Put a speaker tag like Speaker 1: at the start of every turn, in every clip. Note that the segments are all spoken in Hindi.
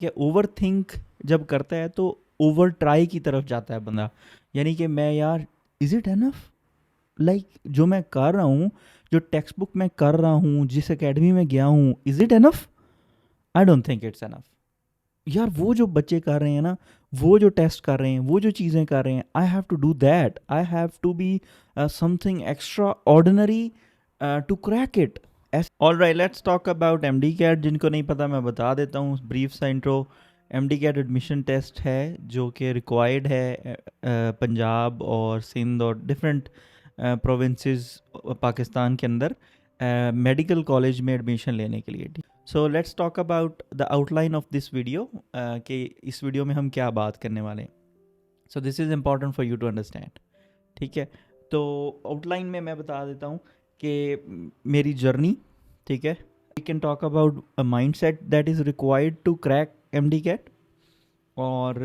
Speaker 1: कि ओवर थिंक जब करता है तो ओवर ट्राई की तरफ जाता है बंदा। यानी कि मैं यार, इज़ इट एनफ, लाइक जो मैं कर रहा हूँ, जो टेक्स्ट बुक मैं कर रहा हूँ, जिस एकेडमी में गया हूँ, is it enough? I don't think it's enough. यार वो जो बच्चे कर रहे हैं ना, वो जो टेस्ट कर रहे हैं, वो जो चीज़ें कर रहे हैं, I have to do that, I have to be something extraordinary to crack it. All right, let's talk about M D CAT. जिनको नहीं पता मैं बता देता हूँ ब्रीफ सा intro. M D CAT admission test है जो कि रिक्वायर्ड है पंजाब और सिंध और डिफरेंट प्रोविंसेस पाकिस्तान के अंदर मेडिकल कॉलेज में एडमिशन लेने के लिए। So let's talk about the outline of this video, कि इस वीडियो में हम क्या बात करने वाले हैं। So this is important for you to understand. ठीक है, तो आउटलाइन में मैं बता देता हूँ कि मेरी जर्नी, ठीक है, we can talk about a mindset that is required to crack M D CAT. और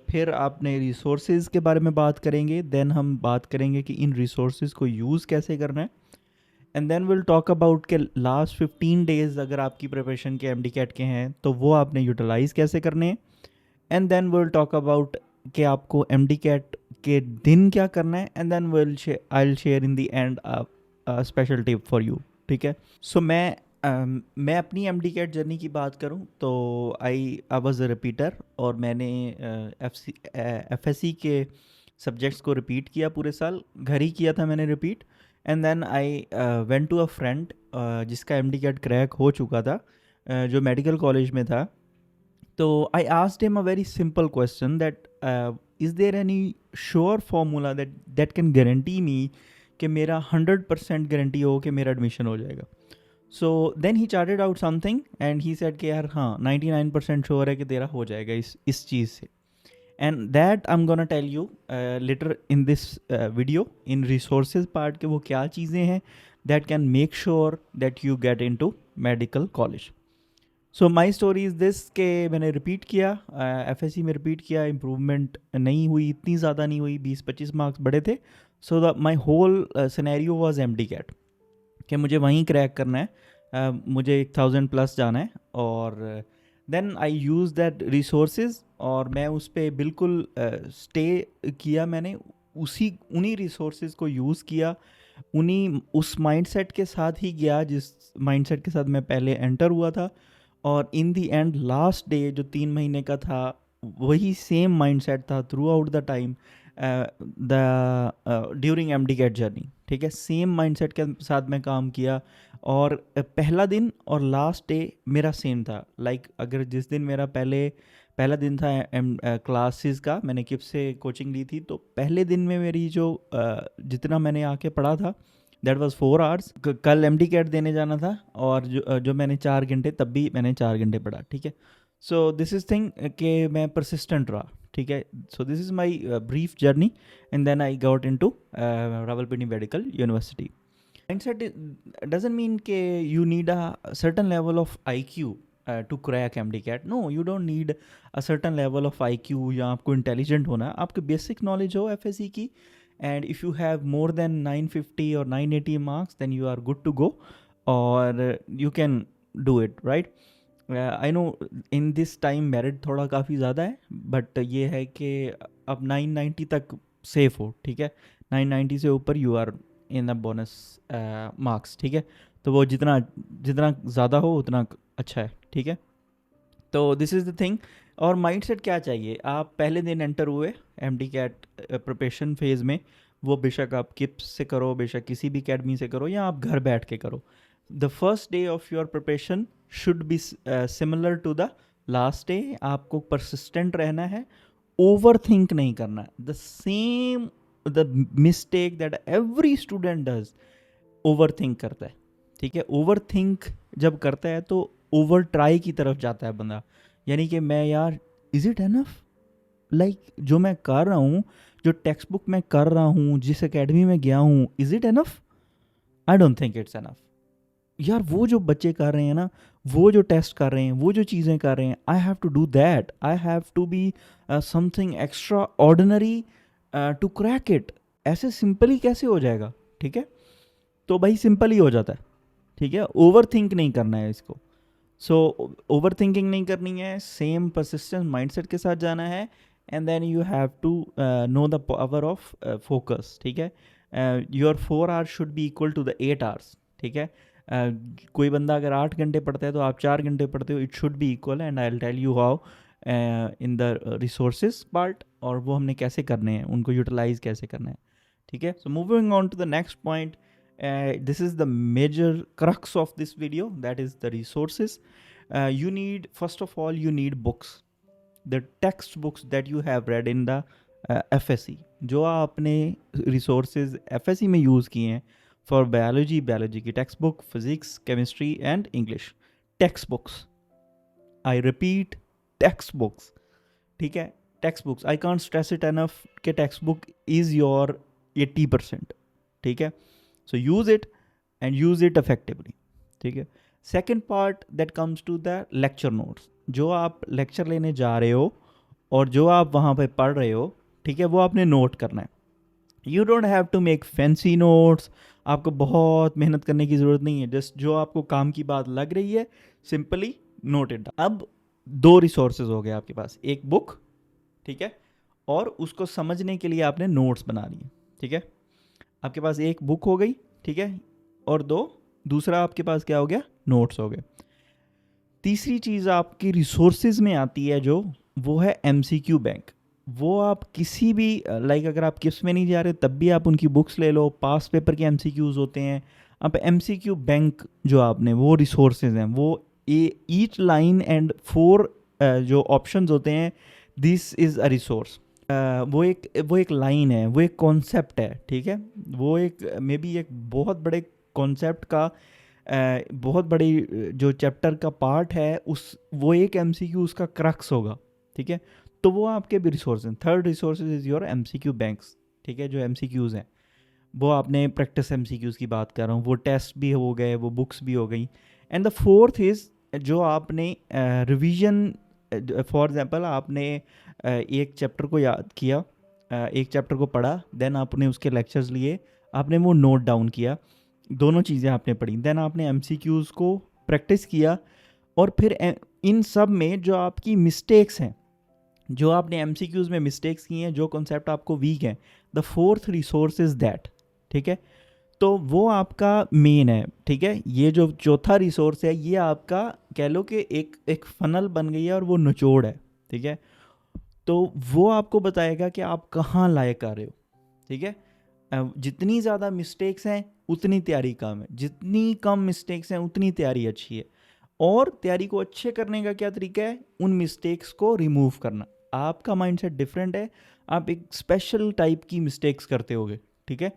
Speaker 1: फिर आपने रिसोर्सेज के बारे में बात करेंगे। देन हम बात करेंगे कि इन रिसोर्सेज को यूज़ कैसे करना है। And then will talk about के लास्ट 15 डेज अगर आपकी प्रिपरेशन के एम डी कैट के हैं तो वो आपने यूटिलाइज़ कैसे करने हैं। And then will talk about कि आपको एम डी कैट के दिन क्या करना है। And then I will share in the end special tip for you. ठीक है, सो मैं अपनी एम डी कैट जर्नी की बात करूं तो आई वाज अ रिपीटर, और मैंने एफ एस सी के सब्जेक्ट्स को रिपीट किया पूरे साल, घर ही किया था मैंने repeat. And then I went to a friend जिसका एम डी कैट क्रैक हो चुका था, जो मेडिकल कॉलेज में था। तो I asked him a very simple question that is there any sure formula that can guarantee me कि मेरा 100% गारंटी हो कि मेरा एडमिशन हो जाएगा। So then he charted out something and he said कि यार हाँ 99% श्योर है कि तेरा हो जाएगा इस चीज़ से। And that I am gonna tell you later in this video in resources part के वो क्या चीज़ें हैं that can make sure that you get into medical college. So my story is this के मैंने रिपीट किया, एफ एस सी में रिपीट किया, इम्प्रूवमेंट नहीं हुई, इतनी ज़्यादा नहीं हुई, 20-25 मार्क्स बढ़े थे। So the my whole scenario was M D CAT कि मुझे वहीं क्रैक करना है, मुझे 1000+ जाना है। और then I use that resources और मैं उस पर बिल्कुल स्टे किया। मैंने उन्हीं रिसोर्सेज को यूज़ किया, उन्हीं उस माइंडसेट के साथ ही गया जिस माइंडसेट के साथ मैं पहले एंटर हुआ था। और in the end last day जो 3 महीने का था, वही सेम माइंडसेट था throughout the time the during M D CAT journey. ठीक है, सेम माइंडसेट के साथ मैं काम किया। और पहला दिन और लास्ट डे मेरा सेम था। लाइक अगर जिस दिन मेरा पहला दिन था एम क्लासेस का, मैंने किप से कोचिंग ली थी, तो पहले दिन में मेरी जो जितना मैंने आके पढ़ा था दैट वाज 4 आवर्स। कल एम डी कैट देने जाना था और जो मैंने 4 घंटे, तब भी मैंने 4 घंटे पढ़ा। ठीक है, सो दिस इज़ थिंग कि मैं परसिस्टेंट रहा। ठीक है, so this is my brief journey and then I got into Rawalpindi medical university. Mindset doesn't mean कि you need a certain level of IQ to crack MDCAT. No, you don't need a certain level of IQ या आपको intelligent होना है। आपके basic knowledge हो FSC की, and if you have more than 950 or 980 marks then you are good to go, or you can do it, right? I know in this time merit थोड़ा काफ़ी ज़्यादा है, बट ये है कि अब 990 तक सेफ हो। ठीक है, 990 से ऊपर you are in a bonus marks. ठीक है, तो वो जितना जितना ज़्यादा हो उतना अच्छा है। ठीक है, तो दिस इज़ द थिंग। और माइंडसेट क्या चाहिए, आप पहले दिन एंटर हुए M D CAT preparation phase में, वो बेशक आप किप्स से करो, बेशक किसी भी अकेडमी से करो, या आप घर बैठ के करो। The first day of your preparation should be similar to the last day. आपको परसिस्टेंट रहना है, ओवर थिंक नहीं करना है। The same the mistake that every student does, overthink करता है। ठीक है, ओवर थिंक जब करता है तो ओवर ट्राई की तरफ जाता है बंदा। यानी कि मैं यार, इज़ इट एनफ, लाइक जो मैं कर रहा हूँ, जो टेक्स्ट बुक में कर रहा हूँ, जिस एकेडमी में गया हूँ, is it enough? I don't think it's enough. यार वो जो बच्चे कर रहे हैं ना, वो जो टेस्ट कर रहे हैं, वो जो चीज़ें कर रहे हैं, I have to do that, I have to be something extraordinary to crack it. ऐसे सिंपली कैसे हो जाएगा? ठीक है, तो भाई सिंपल ही हो जाता है। ठीक है, ओवर थिंक नहीं करना है इसको। सो ओवर थिंकिंग नहीं करनी है, सेम परसिस्टेंट माइंडसेट के साथ जाना है, and then you have to know the power of focus, ठीक है। Your 4 hours should be equal to the 8 hours, ठीक है। कोई बंदा अगर 8 घंटे पढ़ता है तो आप 4 घंटे पढ़ते हो, it should be equal, and I will tell you how in the resources part, और वो हमने कैसे करने हैं, उनको यूटिलाइज कैसे करना है, ठीक है। So moving on to the next point, this is the major crux of this video, that is the resources. You need, first of all, you need books, the textbooks that you have read in the FSE, जो आपने resources FSE में यूज़ किए हैं for biology की text book, physics, chemistry and English, text books, I repeat text books, ठीक है। Text books, I can't stress it enough कि टेक्स्ट बुक इज़ योर 80%, ठीक है। So use it and use it effectively, ठीक है। Second part that comes to the lecture notes, जो आप लेक्चर लेने जा रहे हो और जो आप वहाँ पे पढ़ रहे हो, ठीक है, वो आपने नोट करना है। You don't have to make fancy notes, आपको बहुत मेहनत करने की ज़रूरत नहीं है, जस्ट जो आपको काम की बात लग रही है सिंपली नोट इट। अब 2 रिसोर्सेज हो गए आपके पास, एक बुक, ठीक है, और उसको समझने के लिए आपने नोट्स बना लिए, ठीक है। आपके पास एक बुक हो गई, ठीक है, और दूसरा आपके पास क्या हो गया, नोट्स हो गए। तीसरी चीज़ आपकी रिसोर्सेज में आती है जो, वो है MCQ बैंक। वो आप किसी भी लाइक अगर आप किस में नहीं जा रहे तब भी आप उनकी बुक्स ले लो, पास पेपर के MCQs होते हैं। अब MCQ बैंक जो आपने, वो रिसोर्सेज हैं, वो ईच लाइन एंड 4 जो ऑप्शंस होते हैं, दिस इज़ अ रिसोर्स। वो एक लाइन है, वो एक कॉन्सेप्ट है, ठीक है। वो एक मे बी एक बहुत बड़े कॉन्सेप्ट का बहुत बड़ी जो चैप्टर का पार्ट है, वो एक MCQ उसका क्रक्स होगा, ठीक है। तो वो आपके भी रिसोर्स हैं। Third resources is your MCQ banks, ठीक है, जो MCQs हैं वो आपने प्रैक्टिस MCQs की बात कर रहा हूँ, वो टेस्ट भी हो गए, वो बुक्स भी हो गई। एंड द फोर्थ इज़ जो आपने रिवीजन, फॉर एग्जांपल आपने एक चैप्टर को याद किया, एक चैप्टर को पढ़ा, देन आपने उसके लेक्चर्स लिए, आपने वो नोट डाउन किया, दोनों चीज़ें आपने पढ़ी, देन आपने MCQs को प्रैक्टिस किया, और फिर इन सब में जो आपकी मिस्टेक्स हैं, जो आपने MCQs में मिस्टेक्स की हैं, जो कॉन्सेप्ट आपको वीक हैं, the fourth resource is that, ठीक है। तो वो आपका मेन है, ठीक है। ये जो चौथा रिसोर्स है, ये आपका कह लो कि एक फनल बन गई है और वो निचोड़ है, ठीक है। तो वो आपको बताएगा कि आप कहाँ लायक आ रहे हो, ठीक है। जितनी ज़्यादा मिस्टेक्स हैं उतनी तैयारी कम है, जितनी कम मिस्टेक्स हैं उतनी तैयारी अच्छी है। और तैयारी को अच्छे करने का क्या तरीका है, उन मिस्टेक्स को रिमूव करना। आपका माइंडसेट डिफरेंट है, आप एक स्पेशल टाइप की मिस्टेक्स करते होगे, ठीक है।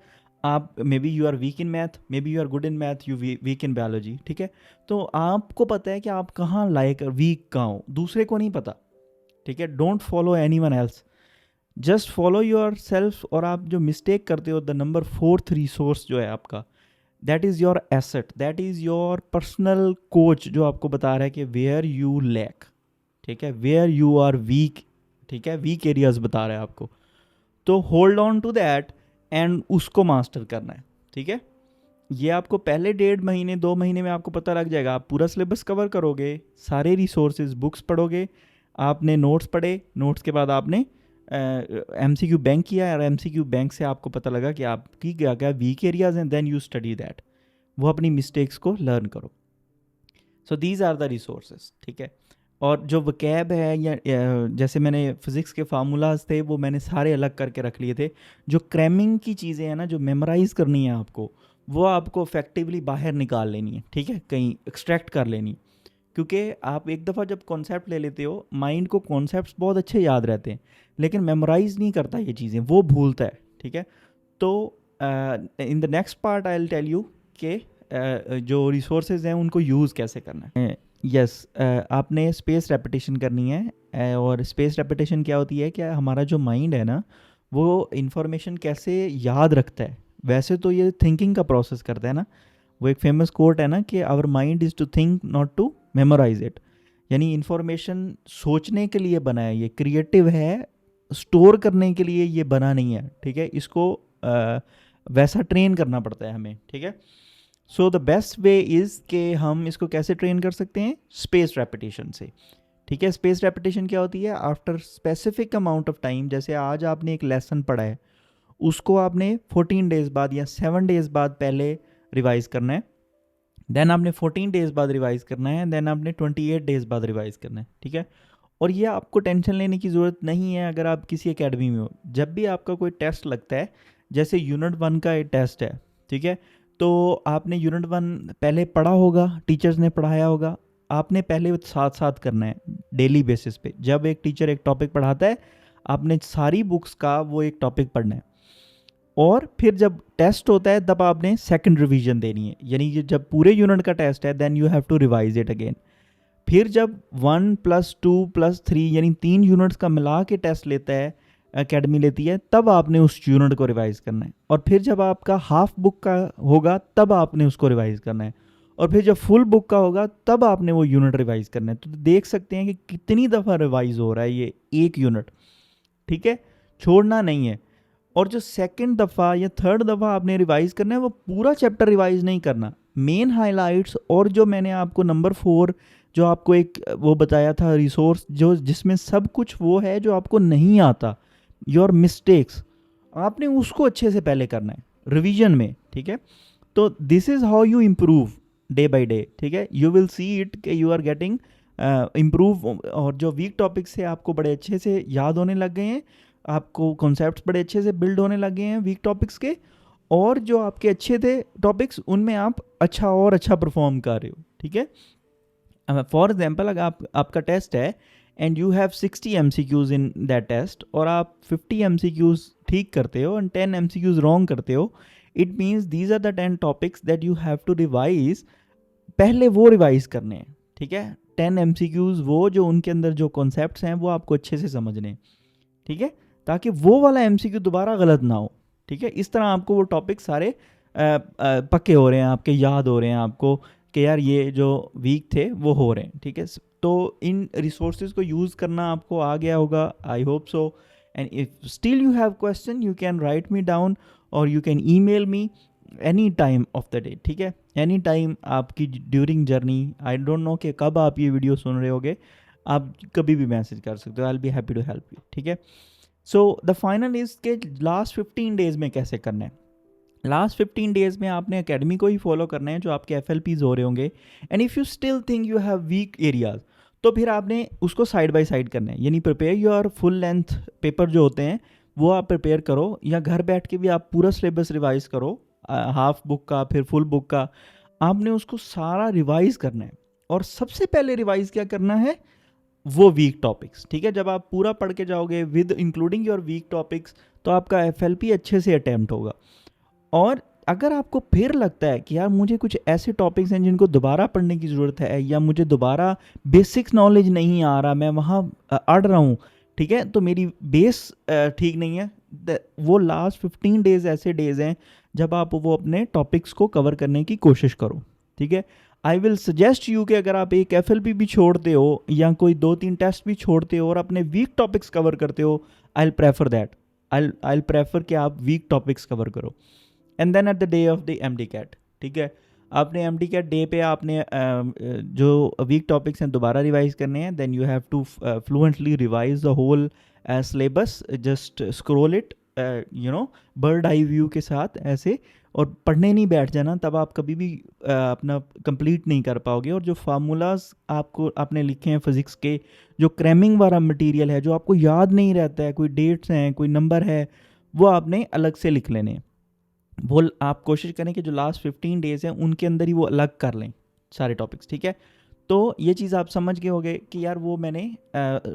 Speaker 1: आप maybe you are weak in math, maybe you are good in math, you weak in biology, ठीक है। तो आपको पता है कि आप कहाँ लायक वीक कहाँ हो, दूसरे को नहीं पता, ठीक है। Don't follow any one else, just follow your self. और आप जो मिस्टेक करते हो, द नंबर 4th रिसोर्स जो है आपका, that is your asset, that is your personal coach, जो आपको बता रहा है कि वेयर यू लैक, ठीक है, वेयर यू आर वीक, ठीक है, वीक एरियाज बता रहा है आपको। तो hold on to that and उसको मास्टर करना है, ठीक है। ये आपको पहले 1.5 महीने 2 महीने में आपको पता लग जाएगा। आप पूरा सिलेबस कवर करोगे, सारे रिसोर्सेज बुक्स पढ़ोगे, आपने नोट्स पढ़े, नोट्स के बाद आपने MCQ बैंक किया, और MCQ बैंक से आपको पता लगा कि आपकी क्या क्या वीक एरियाज हैं, देन यू स्टडी दैट, वो अपनी मिस्टेक्स को लर्न करो। So these are the resources, ठीक है। और जो वकैब है, या जैसे मैंने फिज़िक्स के फार्मूलाज थे वो मैंने सारे अलग करके रख लिए थे। जो क्रैमिंग की चीज़ें हैं ना, जो मेमोराइज़ करनी है आपको, वो आपको इफेक्टिवली बाहर निकाल लेनी है, ठीक है, कहीं एक्सट्रैक्ट कर लेनी। क्योंकि आप एक दफ़ा जब कॉन्सेप्ट ले लेते हो, माइंड को कॉन्सेप्ट्स बहुत अच्छे याद रहते हैं, लेकिन मेमोराइज़ नहीं करता ये चीज़ें, वो भूलता है, ठीक है। तो in the next part I will tell you कि जो रिसोर्सेज हैं उनको यूज़ कैसे करना है। यस, आपने स्पेस रेपिटेशन करनी है। और स्पेस रेपिटेशन क्या होती है, क्या हमारा जो माइंड है ना, वो इन्फॉर्मेशन कैसे याद रखता है। वैसे तो ये थिंकिंग का प्रोसेस करता है ना, वो एक फेमस कोट है ना कि our mind is to think not to memorise it, यानी इन्फॉर्मेशन सोचने के लिए बना है, ये क्रिएटिव है, स्टोर करने के लिए ये बना नहीं है, ठीक है। इसको वैसा ट्रेन करना पड़ता है हमें, ठीक है। So the best way is कि हम इसको कैसे ट्रेन कर सकते हैं, स्पेस रेपिटेशन से। ठीक है, स्पेस रेपिटेशन क्या होती है, after specific amount of time, जैसे आज आपने एक लेसन पढ़ा है, उसको आपने 14 डेज़ बाद या 7 डेज़ बाद पहले रिवाइज करना है, देन आपने 14 डेज़ बाद रिवाइज करना है, देन आपने 28 डेज़ बाद रिवाइज करना है। ठीक है, और ये आपको टेंशन लेने की ज़रूरत नहीं है अगर आप किसी एकेडमी में हो। जब भी आपका कोई टेस्ट लगता है, जैसे यूनिट 1 का एक टेस्ट है, ठीक है, तो आपने यूनिट 1 पहले पढ़ा होगा, टीचर्स ने पढ़ाया होगा, आपने पहले साथ साथ करना है डेली बेसिस पे। जब एक टीचर एक टॉपिक पढ़ाता है, आपने सारी बुक्स का वो एक टॉपिक पढ़ना है, और फिर जब टेस्ट होता है तब आपने सेकंड रिवीजन देनी है, यानी कि जब पूरे यूनिट का टेस्ट है then you have to revise it again. फिर जब 1+2+3 यानी 3 यूनिट्स का मिला के टेस्ट लेता है, एकेडमी लेती है, तब आपने उस यूनिट को रिवाइज करना है। और फिर जब आपका हाफ बुक का होगा तब आपने उसको रिवाइज करना है, और फिर जब फुल बुक का होगा तब आपने वो यूनिट रिवाइज करना है। तो देख सकते हैं कि कितनी दफ़ा रिवाइज हो रहा है ये एक यूनिट। ठीक है, छोड़ना नहीं है। और जो सेकंड दफ़ा या थर्ड दफ़ा आपने रिवाइज करना है, वो पूरा चैप्टर रिवाइज नहीं करना, मेन हाइलाइट्स, और जो मैंने आपको नंबर 4 जो आपको एक वो बताया था रिसोर्स, जो जिसमें सब कुछ वो है जो आपको नहीं आता, योर मिस्टेक्स, आपने उसको अच्छे से पहले करना है रिवीजन में। ठीक है, तो this is how you improve day by day. ठीक है, यू विल सी इट कि यू आर गेटिंग इम्प्रूव, और जो वीक टॉपिक्स से आपको बड़े अच्छे से याद होने लग गए हैं, आपको कॉन्सेप्ट्स बड़े अच्छे से बिल्ड होने लगे हैं वीक टॉपिक्स के, और जो आपके अच्छे थे टॉपिक्स उनमें आप अच्छा और अच्छा परफॉर्म कर रहे हो। ठीक है, फॉर एग्जाम्पल अगर आपका टेस्ट है and you have 60 MCQs in that test, और आप 50 MCQs ठीक करते हो एंड 10 MCQs रॉन्ग करते हो, it means these are the 10 topics that you have to revise, पहले वो रिवाइज करने हैं। ठीक है, 10 MCQs वो जो उनके अंदर जो कॉन्सेप्ट्स हैं वो आपको अच्छे से समझने हैं। ठीक है, ताकि वो वाला MCQ दोबारा गलत ना हो। ठीक है, इस तरह आपको वो टॉपिक सारे पक्के हो रहे हैं, आपके याद हो रहे हैं आपको कि यार ये जो वीक थे वो हो रहे हैं। ठीक है, तो इन रिसोर्सेज को यूज़ करना आपको आ गया होगा, I hope so. And if still you have question, you can write me down और you can email me any time of the day. ठीक है, एनी टाइम आपकी during journey, I don't know कि कब आप ये वीडियो सुन रहे होगे, आप कभी भी मैसेज कर सकते हो, I will be happy to help you. ठीक है, सो द फाइनल इज़ के लास्ट 15 डेज़ में कैसे करना है। लास्ट 15 डेज़ में आपने एकेडमी को ही फॉलो करना है जो आपके FLPs हो रहे होंगे। And if you still think you have weak areas, तो फिर आपने उसको साइड बाय साइड करना है, यानी prepare your full length paper जो होते हैं वो आप प्रिपेयर करो, या घर बैठ के भी आप पूरा सिलेबस रिवाइज करो, हाफ बुक का फिर फुल बुक का, आपने उसको सारा रिवाइज करना है। और सबसे पहले रिवाइज क्या करना है, वो वीक टॉपिक्स। ठीक है, जब आप पूरा पढ़ के जाओगे with including your weak topics, तो आपका FLP अच्छे से अटैम्प्ट होगा। और अगर आपको फिर लगता है कि यार मुझे कुछ ऐसे टॉपिक्स हैं जिनको दोबारा पढ़ने की ज़रूरत है, या मुझे दोबारा बेसिक्स नॉलेज नहीं आ रहा, मैं वहाँ अड़ रहा हूँ, ठीक है, तो मेरी बेस ठीक नहीं है, वो लास्ट 15 डेज़ ऐसे डेज़ हैं जब आप वो अपने टॉपिक्स को कवर करने की कोशिश करो। ठीक है, आई विल सजेस्ट यू कि अगर आप एक FLP भी छोड़ते हो या कोई 2-3 टेस्ट भी छोड़ते हो और अपने वीक टॉपिक्स कवर करते हो, I will prefer that, I prefer कि आप वीक टॉपिक्स कवर करो। And then at the day of the MD-CAT, ठीक है, आपने MD-CAT डे पे आपने जो वीक टॉपिक्स हैं दोबारा रिवाइज करने हैं। Then you have to fluently revise the whole syllabus, just scroll it you know bird eye view के साथ ऐसे, और पढ़ने नहीं बैठ जाना, तब आप कभी भी अपना कंप्लीट नहीं कर पाओगे। और जो फार्मूलाज आपने लिखे हैं फिज़िक्स के, जो क्रैमिंग वाला मटेरियल है जो आपको याद नहीं रहता है, कोई डेट्स हैं कोई नंबर है, वो आपने अलग से लिख लेने हैं। वो आप कोशिश करें कि जो लास्ट 15 डेज़ हैं उनके अंदर ही वो अलग कर लें सारे टॉपिक्स। ठीक है, तो ये चीज़ आप समझ गए होंगे कि यार वो मैंने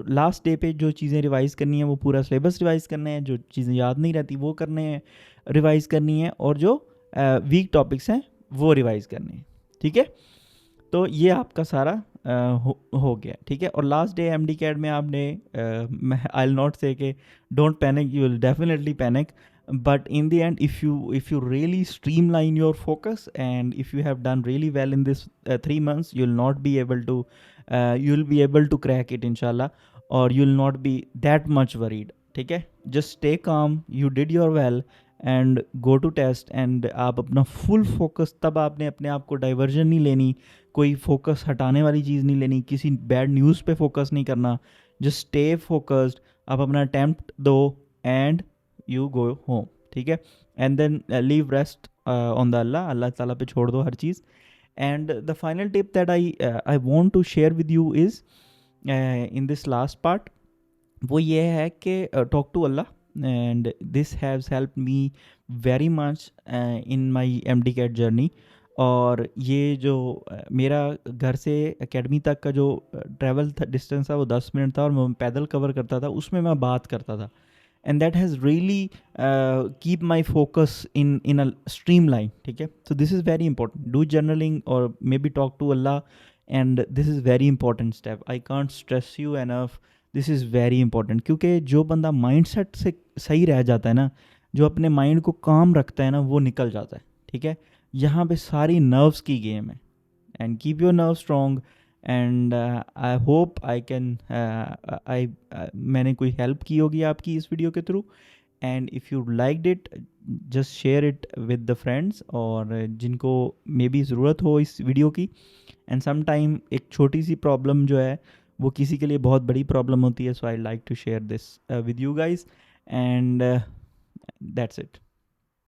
Speaker 1: लास्ट डे पे जो चीज़ें रिवाइज़ करनी है वो पूरा सिलेबस रिवाइज़ करना है, जो चीज़ें याद नहीं रहती वो करने हैं रिवाइज़ करनी है, और जो वीक टॉपिक्स हैं वो रिवाइज़ करने हैं। ठीक है, तो ये आपका सारा हो गया। ठीक है, और लास्ट डे MD-CAT में आपने आई विल नॉट से कि don't panic, you will definitely panic, but in the end if you really streamline your focus and if you have done really well in this 3 months, you'll not be able to you'll be able to crack it inshallah, or you'll not be that much worried. ठीक है, just stay calm, you did your well, and go to test, and आप अपना फुल फोकस, तब आपने अपने आप को डाइवर्जन नहीं लेनी, कोई फोकस हटाने वाली चीज़ नहीं लेनी, किसी बैड न्यूज़ पे फोकस नहीं करना, जस्ट स्टे फोकस्ड, आप अपना अटैम्प्ट दो एंड यू गो होम, ठीक है, and then leave rest on the Allah, Allah ताला पे छोड़ दो हर चीज़. And the final tip that I want to share with you is in this last part, वो ये है कि talk to Allah, and this has help me very much in my MD CAT journey. और ये जो मेरा घर से एकेडमी तक का जो ट्रैवल डिस्टेंस था वो 10 मिनट था, और मैं पैदल कवर करता था, उसमें मैं बात करता था. And that has really keep my focus in a streamline, ठीक है. So this is very important, do journaling और maybe talk to Allah, and this is very important step. I can't stress you enough, this is very important, क्योंकि जो बंदा माइंडसेट से सही रह जाता है ना, जो अपने माइंड को काम रखता है ना, वो निकल जाता है, ठीक है. यहाँ पे सारी नर्व्स की गेम है, and keep your nerve strong. And I hope I can I मैंने कोई हेल्प की होगी आपकी इस वीडियो के through. And if you liked it, just share it with the friends, और जिनको मे बी ज़रूरत हो इस वीडियो की. एंड सम टाइम एक छोटी सी प्रॉब्लम जो है वो किसी के लिए बहुत बड़ी प्रॉब्लम होती है. So I like to share this with you guys, and that's it.